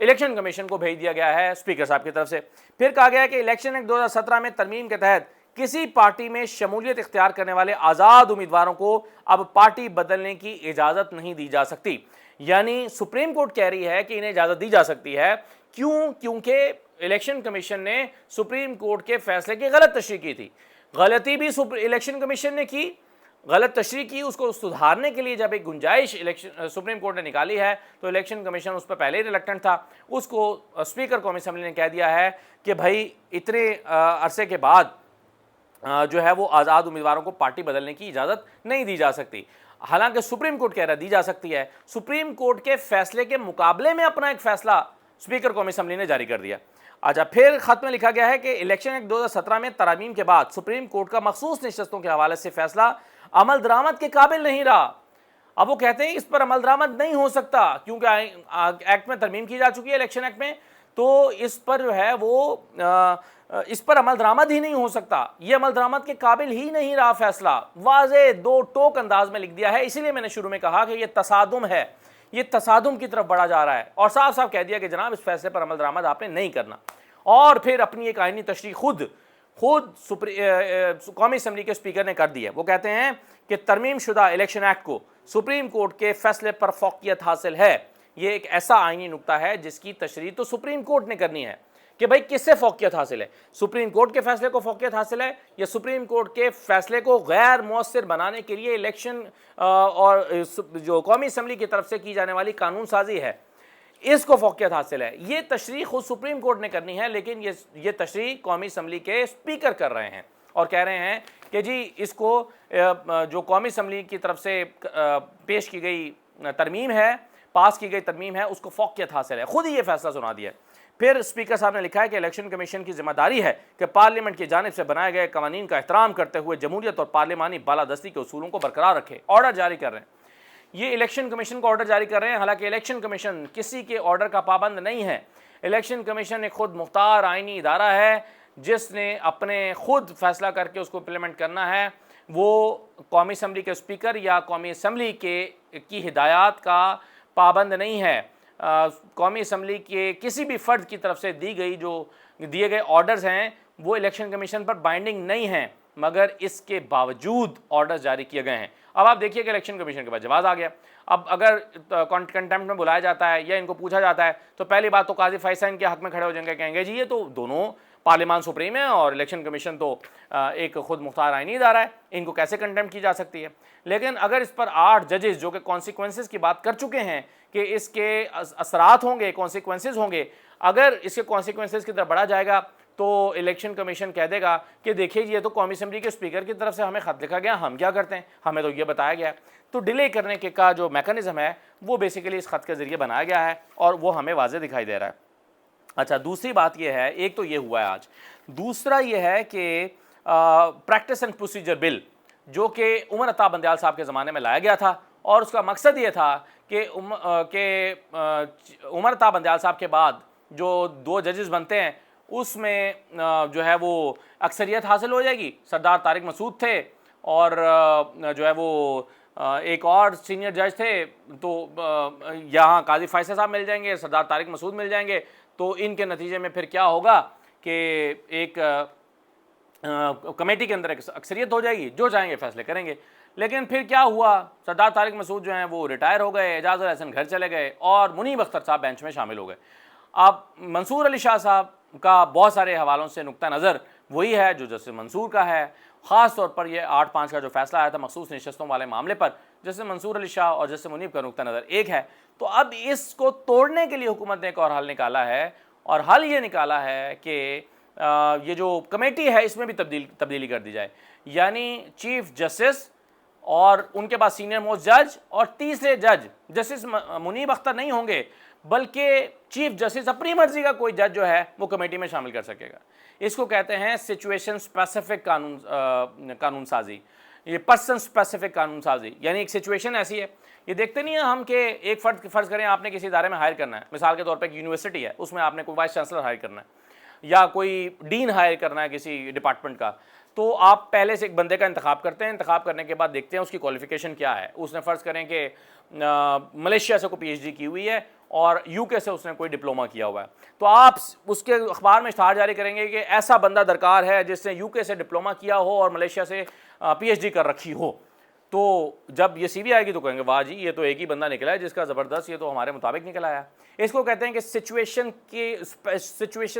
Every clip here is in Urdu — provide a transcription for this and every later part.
الیکشن کمیشن کو بھیج دیا گیا ہے اسپیکر صاحب کی طرف سے۔ پھر کہا گیا ہے کہ الیکشن ایکٹ 2017 میں ترمیم کے تحت کسی پارٹی میں شمولیت اختیار کرنے والے آزاد امیدواروں کو اب پارٹی بدلنے کی اجازت نہیں دی جا سکتی۔ یعنی سپریم کورٹ کہہ رہی ہے کہ انہیں اجازت دی جا سکتی ہے، کیونکہ الیکشن کمیشن نے سپریم کورٹ کے فیصلے کی غلط تشریح کی تھی۔ غلطی بھی الیکشن کمیشن نے کی، غلط تشریح کی، اس کو سدھارنے کے لیے جب ایک گنجائش سپریم کورٹ نے نکالی ہے تو الیکشن کمیشن اس پہ پہلے ہی ریلکٹنٹ تھا۔ اس کو اسپیکر قومی اسمبلی نے کہہ دیا ہے کہ بھائی اتنے عرصے کے بعد جو ہے وہ آزاد امیدواروں کو پارٹی بدلنے کی اجازت نہیں دی جا سکتی، حالانکہ سپریم کورٹ کہہ رہا ہے دی جا سکتی ہے۔ سپریم کورٹ کے فیصلے کے مقابلے میں اپنا ایک فیصلہ اسپیکر قومی اسمبلی نے جاری کر دیا۔ اچھا، پھر خط میں لکھا گیا ہے کہ الیکشن ایکٹ 2017 میں ترامیم کے بعد سپریم کورٹ کا مخصوص نشستوں کے حوالے سے فیصلہ عمل درآمد کے قابل نہیں رہا۔ اب وہ کہتے ہیں اس پر عمل درآمد نہیں ہو سکتا کیونکہ ایکٹ میں ترمیم کی جا چکی ہے الیکشن ایکٹ میں، تو اس پر جو ہے وہ اس پر عمل درآمد ہی نہیں ہو سکتا، یہ عمل درآمد کے قابل ہی نہیں رہا فیصلہ۔ واضح دو ٹوک انداز میں لکھ دیا ہے، اسی لیے میں نے شروع میں کہا کہ یہ تصادم ہے، یہ تصادم کی طرف بڑھا جا رہا ہے، اور صاف صاف کہہ دیا کہ جناب اس فیصلے پر عمل درآمد آپ نے نہیں کرنا۔ اور پھر اپنی ایک آئینی تشریح خود قومی اسمبلی کے اسپیکر نے کر دی ہے۔ وہ کہتے ہیں کہ ترمیم شدہ الیکشن ایکٹ کو سپریم کورٹ کے فیصلے پر فوقیت حاصل ہے۔ یہ ایک ایسا آئینی نکتہ ہے جس کی تشریح تو سپریم کورٹ نے کرنی ہے کہ بھائی کس سے فوقیت حاصل ہے، سپریم کورٹ کے فیصلے کو فوقیت حاصل ہے یا سپریم کورٹ کے فیصلے کو غیر مؤثر بنانے کے لیے الیکشن اور جو قومی اسمبلی کی طرف سے کی جانے والی قانون سازی ہے اس کو فوقیت حاصل ہے۔ یہ تشریح خود سپریم کورٹ نے کرنی ہے، لیکن یہ تشریح قومی اسمبلی کے اسپیکر کر رہے ہیں اور کہہ رہے ہیں کہ جی اس کو جو قومی اسمبلی کی طرف سے پیش کی گئی ترمیم ہے، پاس کی گئی ترمیم ہے، اس کو فوقیت حاصل ہے، خود ہی یہ فیصلہ سنا دیا ہے۔ پھر اسپیکر صاحب نے لکھا ہے کہ الیکشن کمیشن کی ذمہ داری ہے کہ پارلیمنٹ کی جانب سے بنائے گئے قوانین کا احترام کرتے ہوئے جمہوریت اور پارلیمانی بالادستی کے اصولوں کو برقرار رکھے۔ آرڈر جاری کر رہے ہیں، یہ الیکشن کمیشن کو آرڈر جاری کر رہے ہیں، حالانکہ الیکشن کمیشن کسی کے آرڈر کا پابند نہیں ہے۔ الیکشن کمیشن ایک خود مختار آئینی ادارہ ہے جس نے اپنے خود فیصلہ کر کے اس کو امپلیمنٹ کرنا ہے، وہ قومی اسمبلی کے اسپیکر یا قومی اسمبلی کی ہدایات کا پابند نہیں ہے۔ قومی اسمبلی کے کسی بھی فرد کی طرف سے دیے گئے آرڈرز ہیں وہ الیکشن کمیشن پر بائنڈنگ نہیں ہیں، مگر اس کے باوجود آرڈرز جاری کیے گئے ہیں۔ اب آپ دیکھیے کہ الیکشن کمیشن کے بعد جواز آ گیا۔ اب اگر کنٹمپٹ میں بلایا جاتا ہے یا ان کو پوچھا جاتا ہے تو پہلی بات تو قاضی فیصل ان کے حق میں کھڑے ہو جائیں گے، کہیں گے جی یہ تو دونوں پارلیمان سپریم ہے اور الیکشن کمیشن تو ایک خود مختار آئینی ادارہ ہے، ان کو کیسے کنڈیم کی جا سکتی ہے۔ لیکن اگر اس پر 8 ججز جو کہ کانسیکوینسز کی بات کر چکے ہیں کہ اس کے اثرات ہوں گے، کانسیکوینسز ہوں گے، اگر اس کے کانسیکوینسز کی طرف بڑھا جائے گا تو الیکشن کمیشن کہہ دے گا کہ دیکھیے یہ تو قومی اسمبلی کے اسپیکر کی طرف سے ہمیں خط لکھا گیا، ہم کیا کرتے ہیں، ہمیں تو یہ بتایا گیا ہے۔ تو ڈیلے کرنے کے کا جو میکانزم ہے وہ بیسیکلی اس خط کے ذریعے بنایا گیا ہے اور وہ ہمیں واضح دکھائی دے رہا ہے۔ اچھا، دوسری بات یہ ہے، ایک تو یہ ہوا ہے آج، دوسرا یہ ہے کہ پریکٹس اینڈ پروسیجر بل جو کہ عمر عطا بندیال صاحب کے زمانے میں لایا گیا تھا، اور اس کا مقصد یہ تھا کہ عمر عطا بندیال صاحب کے بعد جو 2 ججز بنتے ہیں اس میں جو ہے وہ اکثریت حاصل ہو جائے گی۔ سردار طارق مسعود تھے اور جو ہے وہ ایک اور سینئر جج تھے، تو یہاں قاضی فیصل صاحب مل جائیں گے، سردار طارق مسعود مل جائیں گے، تو ان کے نتیجے میں پھر کیا ہوگا کہ ایک کمیٹی کے اندر ایک اکثریت ہو جائے گی، جو چاہیں گے فیصلے کریں گے۔ لیکن پھر کیا ہوا، سردار طارق مسعود جو ہیں وہ ریٹائر ہو گئے، اعجاز الحسن گھر چلے گئے اور منیب اختر صاحب بینچ میں شامل ہو گئے۔ اب منصور علی شاہ صاحب کا بہت سارے حوالوں سے نقطہ نظر وہی ہے جو جسٹس منصور کا ہے، خاص طور پر یہ 8-5 کا جو فیصلہ آیا تھا مخصوص نشستوں والے معاملے پر، جسٹس منصور علی شاہ اور جسٹس منیب کا نقطہ نظر ایک ہے۔ تو اب اس کو توڑنے کے لیے حکومت نے ایک اور حل نکالا ہے، اور حل یہ نکالا ہے کہ یہ جو کمیٹی ہے اس میں بھی تبدیلی کر دی جائے، یعنی چیف جسٹس اور ان کے بعد سینئر موسٹ جج اور تیسرے جج جسٹس منیب اختر نہیں ہوں گے، بلکہ چیف جسٹس اپنی مرضی کا کوئی جج جو ہے وہ کمیٹی میں شامل کر سکے گا۔ اس کو کہتے ہیں سچویشن اسپیسیفک قانون سازی، یہ پرسن اسپیسیفک قانون سازی، یعنی ایک سچویشن ایسی ہے، یہ دیکھتے نہیں ہیں ہم کہ ایک فرض کریں آپ نے کسی ادارے میں ہائر کرنا ہے، مثال کے طور پہ ایک یونیورسٹی ہے، اس میں آپ نے کوئی وائس چانسلر ہائر کرنا ہے یا کوئی ڈین ہائر کرنا ہے کسی ڈپارٹمنٹ کا، تو آپ پہلے سے ایک بندے کا انتخاب کرتے ہیں، انتخاب کرنے کے بعد دیکھتے ہیں اس کی کوالیفیکیشن کیا ہے. اس نے فرض کریں کہ ملیشیا سے کوئی پی ایچ ڈی کی ہوئی ہے اور یو کے سے اس نے کوئی ڈپلوما کیا ہوا ہے، تو آپ اس کے اخبار میں اشتہار جاری کریں گے کہ ایسا بندہ درکار ہے جس نے یو کے سے ڈپلوما کیا ہو اور ملیشیا سے پی ایچ ڈی کر رکھی ہو. تو جب یہ سی وی آئے گی تو کہیں گے واہ جی یہ تو ایک ہی بندہ نکلا ہے جس کا زبردست، یہ تو ہمارے مطابق نکل آیا. اس کو کہتے ہیں کہ سچویشن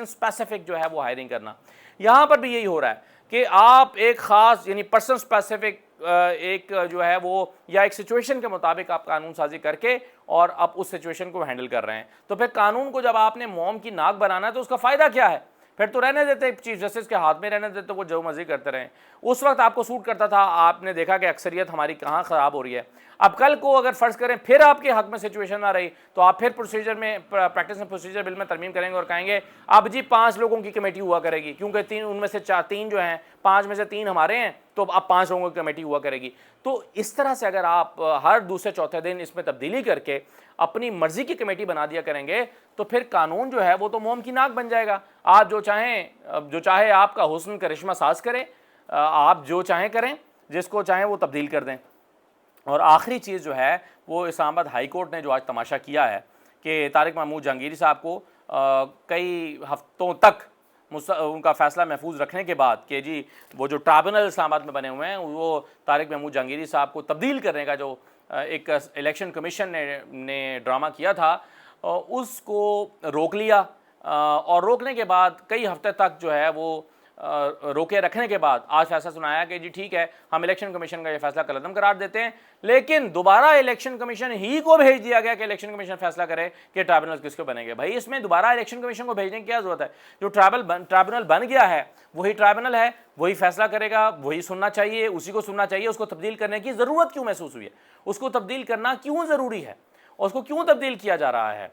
اسپیسیفک جو ہے وہ ہائرنگ کرنا. یہاں پر بھی یہی ہو رہا ہے کہ آپ ایک خاص یعنی پرسن اسپیسیفک ایک جو ہے وہ یا ایک سچویشن کے مطابق آپ قانون سازی کر کے اور آپ اس سچویشن کو ہینڈل کر رہے ہیں. تو پھر قانون کو جب آپ نے موم کی ناک بنانا ہے تو اس کا فائدہ کیا ہے؟ پھر تو رہنے دیتے چیف جسٹس کے ہاتھ میں رہنے دیتے، وہ جو مرضی کرتے رہیں. اس وقت آپ کو سوٹ کرتا تھا، آپ نے دیکھا کہ اکثریت ہماری کہاں خراب ہو رہی ہے. اب کل کو اگر فرض کریں پھر آپ کے حق میں سچویشن نہ رہی تو آپ پھر پروسیجر میں پریکٹس میں پروسیجر بل میں ترمیم کریں گے اور کہیں گے اب جی 5 لوگوں کی کمیٹی ہوا کرے گی، کیونکہ ان میں سے 3 جو ہیں، 5 میں سے 3 ہمارے ہیں، تو اب 5 لوگوں کی کمیٹی ہوا کرے گی. تو اس طرح سے اگر آپ ہر دوسرے چوتھے دن اس میں تبدیلی کر کے اپنی مرضی کی کمیٹی بنا دیا کریں گے تو پھر قانون جو ہے وہ تو موم کی ناک بن جائے گا. آپ جو چاہے آپ کا حسن کرشمہ ساز کریں، آپ جو چاہیں کریں، جس کو چاہیں وہ تبدیل کر دیں. اور آخری چیز جو ہے وہ اسلام آباد ہائی کورٹ نے جو آج تماشا کیا ہے کہ طارق محمود جہانگیری صاحب کو کئی ہفتوں تک ان کا فیصلہ محفوظ رکھنے کے بعد کہ جی وہ جو ٹرائبونل اسلام آباد میں بنے ہوئے ہیں وہ طارق محمود جہانگیری صاحب کو تبدیل کرنے کا جو ایک الیکشن کمیشن نے ڈرامہ کیا تھا اس کو روک لیا. اور روکنے کے بعد کئی ہفتے تک جو ہے وہ روکے رکھنے کے بعد آج فیصلہ سنایا کہ جی ٹھیک ہے ہم الیکشن کمیشن کا یہ فیصلہ کالعدم قرار دیتے ہیں، لیکن دوبارہ الیکشن کمیشن ہی کو بھیج دیا گیا کہ الیکشن کمیشن فیصلہ کرے کہ ٹرائبونل کس کو بنے گے. بھائی اس میں دوبارہ الیکشن کمیشن کو بھیجنے کی کیا ضرورت ہے؟ جو ٹرائبونل بن گیا ہے وہی ٹرائبونل ہے، وہی فیصلہ کرے گا، وہی سننا چاہیے، اسی کو سننا چاہیے. اس کو تبدیل کرنے کی ضرورت کیوں محسوس ہوئی ہے؟ اس کو تبدیل کرنا کیوں ضروری ہے؟ اس کو کیوں تبدیل کیا جا رہا ہے؟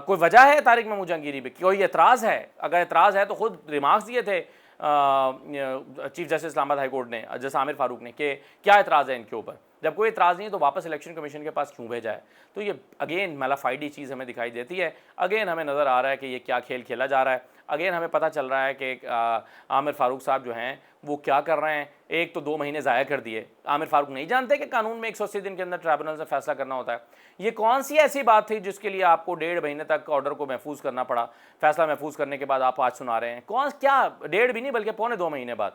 کوئی وجہ ہے طارق محمود جہانگیری پہ؟ کوئی اعتراض ہے؟ اگر اعتراض ہے تو خود ریمارکس دیے تھے چیف جسٹس اسلام آباد ہائی کورٹ نے، جسٹس عامر فاروق نے، کہ کیا اعتراض ہے ان کے اوپر. جب کوئی اعتراض نہیں ہے تو واپس الیکشن کمیشن کے پاس کیوں بھیجا ہے؟ تو یہ اگین میلافائڈی چیز ہمیں دکھائی دیتی ہے. اگین ہمیں نظر آ رہا ہے کہ یہ کیا کھیل کھیلا جا رہا ہے. اگین ہمیں پتہ چل رہا ہے کہ عامر فاروق صاحب جو ہیں وہ کیا کر رہے ہیں. ایک تو 2 مہینے ضائع کر دیے. عامر فاروق نہیں جانتے کہ قانون میں 180 دن کے اندر ٹرائبونل سے فیصلہ کرنا ہوتا ہے. یہ کون سی ایسی بات تھی جس کے لیے آپ کو 1.5 مہینے تک آرڈر کو محفوظ کرنا پڑا؟ فیصلہ محفوظ کرنے کے بعد آپ آج سنا رہے ہیں کیا 1.5 بھی نہیں بلکہ 1.25 مہینے بعد،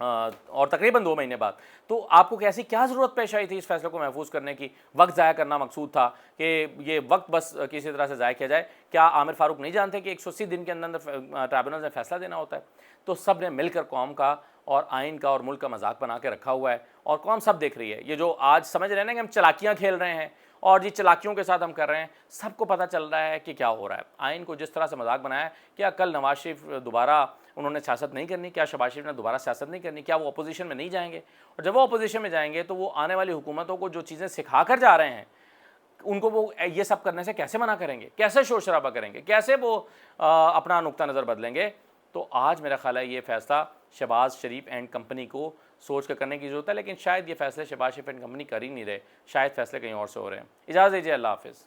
اور تقریباً 2 مہینے بعد. تو آپ کو کیسی کیا ضرورت پیش آئی تھی اس فیصلے کو محفوظ کرنے کی؟ وقت ضائع کرنا مقصود تھا کہ یہ وقت بس کسی طرح سے ضائع کیا جائے. کیا عامر فاروق نہیں جانتے کہ 180 دن کے اندر ٹرائبونل سے فیصلہ دینا ہوتا ہے؟ تو سب نے مل کر قوم کا اور آئین کا اور ملک کا مذاق بنا کے رکھا ہوا ہے اور قوم سب دیکھ رہی ہے. یہ جو آج سمجھ رہے ہیں نا کہ ہم چلاکیاں کھیل رہے ہیں اور جی چلاکیوں کے ساتھ ہم کر رہے ہیں، سب کو پتہ چل رہا ہے کہ کیا ہو رہا ہے. آئین کو جس طرح سے مذاق بنایا ہے، کیا کل نواز شریف دوبارہ انہوں نے سیاست نہیں کرنی؟ کیا شہباز شریف نے دوبارہ سیاست نہیں کرنی؟ کیا وہ اپوزیشن میں نہیں جائیں گے؟ اور جب وہ اپوزیشن میں جائیں گے تو وہ آنے والی حکومتوں کو جو چیزیں سکھا کر جا رہے ہیں ان کو وہ یہ سب کرنے سے کیسے منع کریں گے؟ کیسے شور شرابہ کریں گے؟ کیسے وہ اپنا نقطہ نظر بدلیں گے؟ تو آج میرا خیال ہے یہ فیصلہ شہباز شریف اینڈ کمپنی کو سوچ کر کرنے کی ضرورت ہے، لیکن شاید یہ فیصلے شہباز شریف اینڈ کمپنی کر ہی نہیں رہے. شاید فیصلے کہیں اور سے ہو رہے ہیں. اجازت دیجیے. اللہ حافظ.